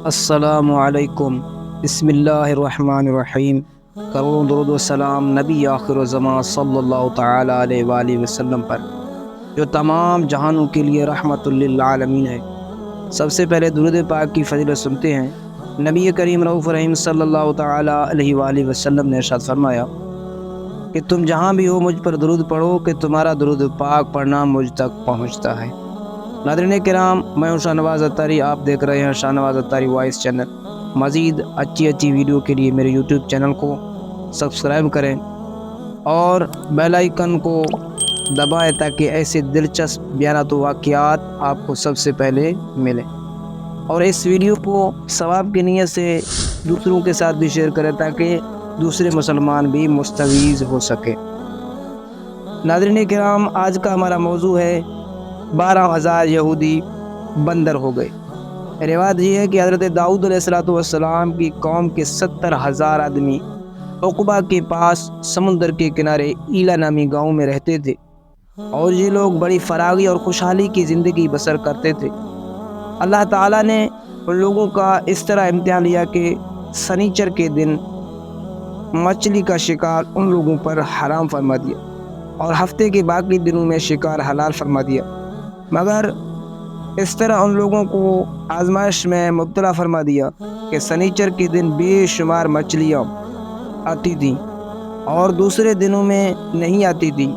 السلام علیکم، بسم اللہ الرحمن الرحیم۔ کروڑوں درود و سلام نبی آخر الزمان صلی اللہ تعالیٰ علیہ وآلہ وسلم پر، جو تمام جہانوں کے لیے رحمت للعالمین ہے۔ سب سے پہلے درود پاک کی فضیلت سنتے ہیں۔ نبی کریم رؤوف رحیم صلی اللہ تعالیٰ علیہ وآلہ وسلم نے ارشاد فرمایا کہ تم جہاں بھی ہو مجھ پر درود پڑھو کہ تمہارا درود پاک پڑھنا مجھ تک پہنچتا ہے۔ ناظرین کرام، میں ہوں شاہ نواز اتاری، آپ دیکھ رہے ہیں شاہ نواز اتاری وائس چینل۔ مزید اچھی ویڈیو کے لیے میرے یوٹیوب چینل کو سبسکرائب کریں اور بیل آئیکن کو دبائیں تاکہ ایسے دلچسپ بیانات و واقعات آپ کو سب سے پہلے ملیں، اور اس ویڈیو کو ثواب کی نیت سے دوسروں کے ساتھ بھی شیئر کریں تاکہ دوسرے مسلمان بھی مستفید ہو سکے۔ ناظرین کرام، آج کا ہمارا موضوع ہے 12,000 یہودی بندر ہو گئے۔ روایت یہ ہے کہ حضرت داؤد علیہ السلام کی قوم کے 70,000 آدمی عقبہ کے پاس سمندر کے کنارے ایلا نامی گاؤں میں رہتے تھے، اور یہ لوگ بڑی فراغی اور خوشحالی کی زندگی بسر کرتے تھے۔ اللہ تعالیٰ نے ان لوگوں کا اس طرح امتحان لیا کہ سنیچر کے دن مچھلی کا شکار ان لوگوں پر حرام فرما دیا، اور ہفتے کے باقی دنوں میں شکار حلال فرما دیا، مگر اس طرح ان لوگوں کو آزمائش میں مبتلا فرما دیا کہ سنیچر کے دن بے شمار مچھلیاں آتی تھیں اور دوسرے دنوں میں نہیں آتی تھی۔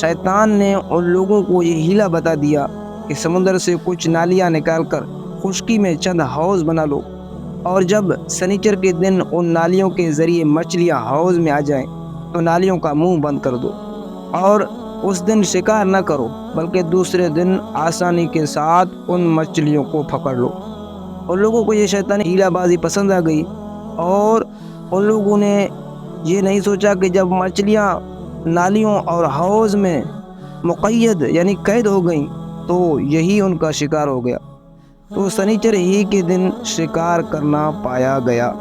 شیطان نے ان لوگوں کو یہ ہیلا بتا دیا کہ سمندر سے کچھ نالیاں نکال کر خشکی میں چند حوض بنا لو، اور جب سنیچر کے دن ان نالیوں کے ذریعے مچھلیاں حوض میں آ جائیں تو نالیوں کا منہ بند کر دو، اور اس دن شکار نہ کرو بلکہ دوسرے دن آسانی کے ساتھ ان مچھلیوں کو پکڑ لو۔ ان لوگوں کو یہ شیطانی ہیلا بازی پسند آ گئی، اور ان لوگوں نے یہ نہیں سوچا کہ جب مچھلیاں نالیوں اور حوض میں مقید یعنی قید ہو گئیں تو یہی ان کا شکار ہو گیا۔ تو سنیچر ہی کے دن شکار کرنا پایا گیا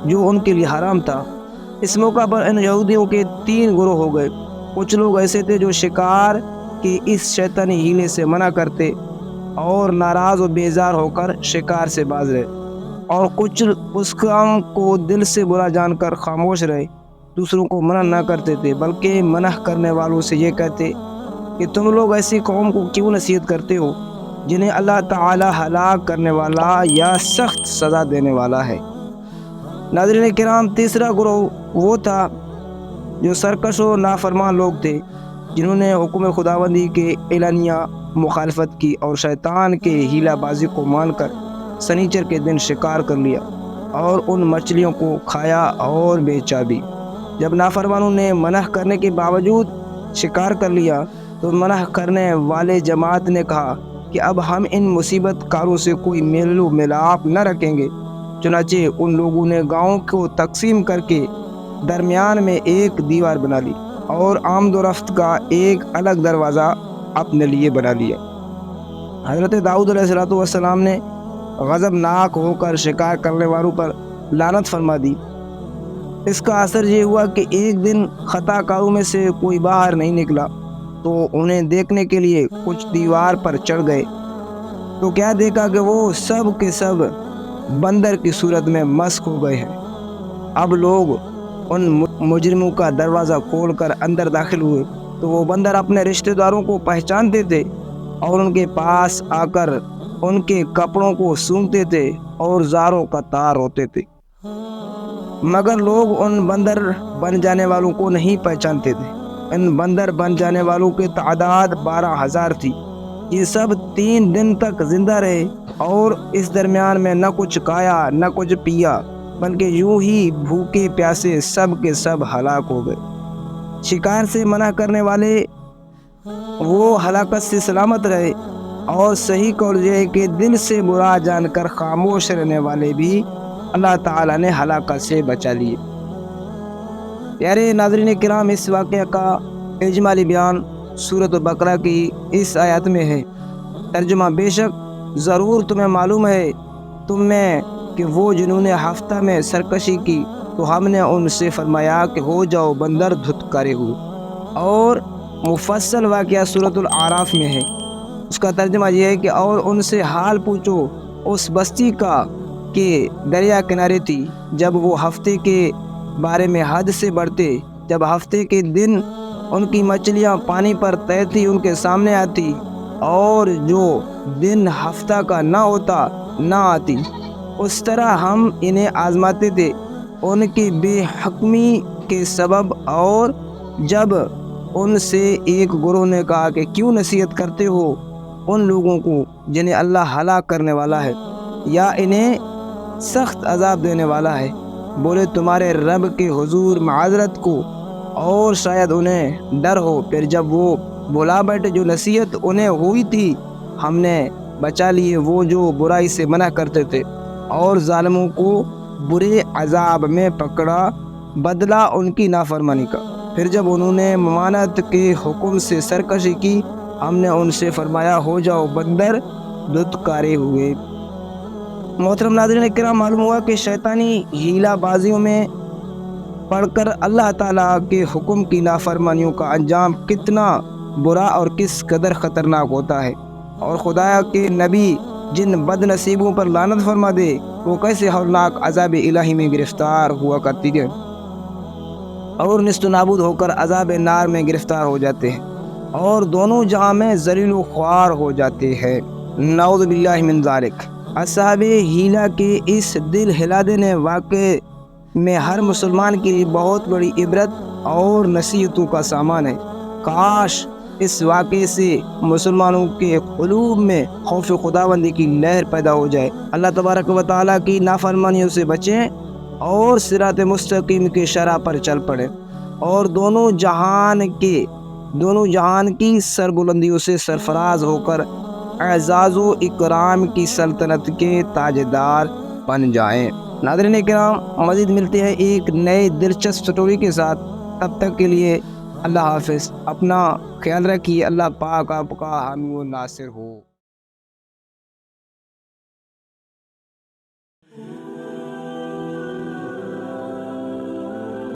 جو ان کے لیے حرام تھا۔ اس موقع پر ان یہودیوں کے 3 گروہ ہو گئے۔ کچھ لوگ ایسے تھے جو شکار کے اس شیطانی ہیلے سے منع کرتے اور ناراض و بیزار ہو کر شکار سے باز رہے، اور کچھ اس کام کو دل سے برا جان کر خاموش رہے، دوسروں کو منع نہ کرتے تھے بلکہ منع کرنے والوں سے یہ کہتے کہ تم لوگ ایسی قوم کو کیوں نصیحت کرتے ہو جنہیں اللہ تعالی ہلاک کرنے والا یا سخت سزا دینے والا ہے۔ ناظرین کرام، تیسرا گروہ وہ تھا جو سرکش و نافرمان لوگ تھے، جنہوں نے حکم خداوندی کے اعلانیہ مخالفت کی اور شیطان کے ہیلا بازی کو مان کر سنیچر کے دن شکار کر لیا اور ان مچھلیوں کو کھایا اور بیچا بھی۔ جب نافرمانوں نے منع کرنے کے باوجود شکار کر لیا تو منع کرنے والے جماعت نے کہا کہ اب ہم ان مصیبت کاروں سے کوئی میل و ملاپ نہ رکھیں گے۔ چنانچہ ان لوگوں نے گاؤں کو تقسیم کر کے درمیان میں ایک دیوار بنا لی اور آمد و رفت کا ایک الگ دروازہ اپنے لیے بنا لیا۔ حضرت داؤد علیہ السلام نے غضبناک ہو کر شکار کرنے والوں پر لعنت فرما دی۔ اس کا اثر یہ ہوا کہ ایک دن خطا کاروں میں سے کوئی باہر نہیں نکلا تو انہیں دیکھنے کے لیے کچھ دیوار پر چڑھ گئے، تو کیا دیکھا کہ وہ سب کے سب بندر کی صورت میں مسخ ہو گئے ہیں۔ اب لوگ ان مجرموں کا دروازہ کھول کر اندر داخل ہوئے تو وہ بندر اپنے رشتہ داروں کو پہچانتے تھے اور ان کے پاس آ کر ان کے کپڑوں کو سونگھتے تھے اور زاروں کا تار ہوتے تھے، مگر لوگ ان بندر بن جانے والوں کو نہیں پہچانتے تھے۔ ان بندر بن جانے والوں کی تعداد 12,000 تھی۔ یہ سب 3 دن تک زندہ رہے اور اس درمیان میں نہ کچھ کھایا نہ کچھ پیا، بلکہ یوں ہی بھوکے پیاسے سب کے سب ہلاک ہو گئے۔ شکار سے منع کرنے والے وہ ہلاکت سے سلامت رہے، اور صحیح قول یہ ہے کہ دل سے برا جان کر خاموش رہنے والے بھی اللہ تعالیٰ نے ہلاکت سے بچا لیے۔ پیارے ناظرین کرام، اس واقعہ کا اجمالی بیان سورۃ بقرہ کی اس آیت میں ہے۔ ترجمہ: بے شک ضرور تمہیں معلوم ہے تم میں کہ وہ جنہوں نے ہفتہ میں سرکشی کی تو ہم نے ان سے فرمایا کہ ہو جاؤ بندر دھتکارے ہوئے۔ اور مفصل واقعہ سورۃ الاعراف میں ہے۔ اس کا ترجمہ یہ ہے کہ اور ان سے حال پوچھو اس بستی کا کے دریا کنارے تھی، جب وہ ہفتے کے بارے میں حد سے بڑھتے، جب ہفتے کے دن ان کی مچھلیاں پانی پر تیرتی ان کے سامنے آتی، اور جو دن ہفتہ کا نہ ہوتا نہ آتی، اس طرح ہم انہیں آزماتے تھے ان کی بے حکمی کے سبب۔ اور جب ان سے ایک گروہ نے کہا کہ کیوں نصیحت کرتے ہو ان لوگوں کو جنہیں اللہ ہلاک کرنے والا ہے یا انہیں سخت عذاب دینے والا ہے، بولے تمہارے رب کے حضور معذرت کو، اور شاید انہیں ڈر ہو۔ پھر جب وہ بلا بیٹھے جو نصیحت انہیں ہوئی تھی، ہم نے بچا لیے وہ جو برائی سے منع کرتے تھے، اور ظالموں کو برے عذاب میں پکڑا، بدلہ ان کی نافرمانی کا۔ پھر جب انہوں نے ممانعت کے حکم سے سرکشی کی، ہم نے ان سے فرمایا ہو جاؤ بندر دھتکارے ہوئے۔ محترم ناظرین کرام، معلوم ہوا کہ شیطانی ہیلہ بازیوں میں پڑھ کر اللہ تعالیٰ کے حکم کی نافرمانیوں کا انجام کتنا برا اور کس قدر خطرناک ہوتا ہے، اور خدا کے نبی جن بد نصیبوں پر لعنت فرما دے وہ کیسے ہولناک عذاب الہی میں گرفتار ہوا کرتی ہے، اور نیست و نابود ہو کر عذاب نار میں گرفتار ہو جاتے ہیں، اور دونوں جہاں میں ذلیل و خوار ہو جاتے ہیں۔ نعوذ باللہ من ذالک۔ اصحاب ہیلہ کے اس دل ہلا دینے واقعے میں ہر مسلمان کے لیے بہت بڑی عبرت اور نصیحتوں کا سامان ہے۔ کاش اس واقعے سے مسلمانوں کے قلوب میں خوف خداوندی کی لہر پیدا ہو جائے، اللہ تبارک و تعالیٰ کی نافرمانیوں سے بچیں اور صراط مستقیم کے شرح پر چل پڑے، اور دونوں جہان کی سربلندیوں سے سرفراز ہو کر اعزاز و اکرام کی سلطنت کے تاجدار بن جائیں۔ ناظرین کرام، مزید ملتے ہیں ایک نئے دلچسپ سٹوری کے ساتھ، تب تک کے لیے اللہ حافظ۔ اپنا خیال رکھیے، اللہ پاک آپ کا حامی و ناصر ہو۔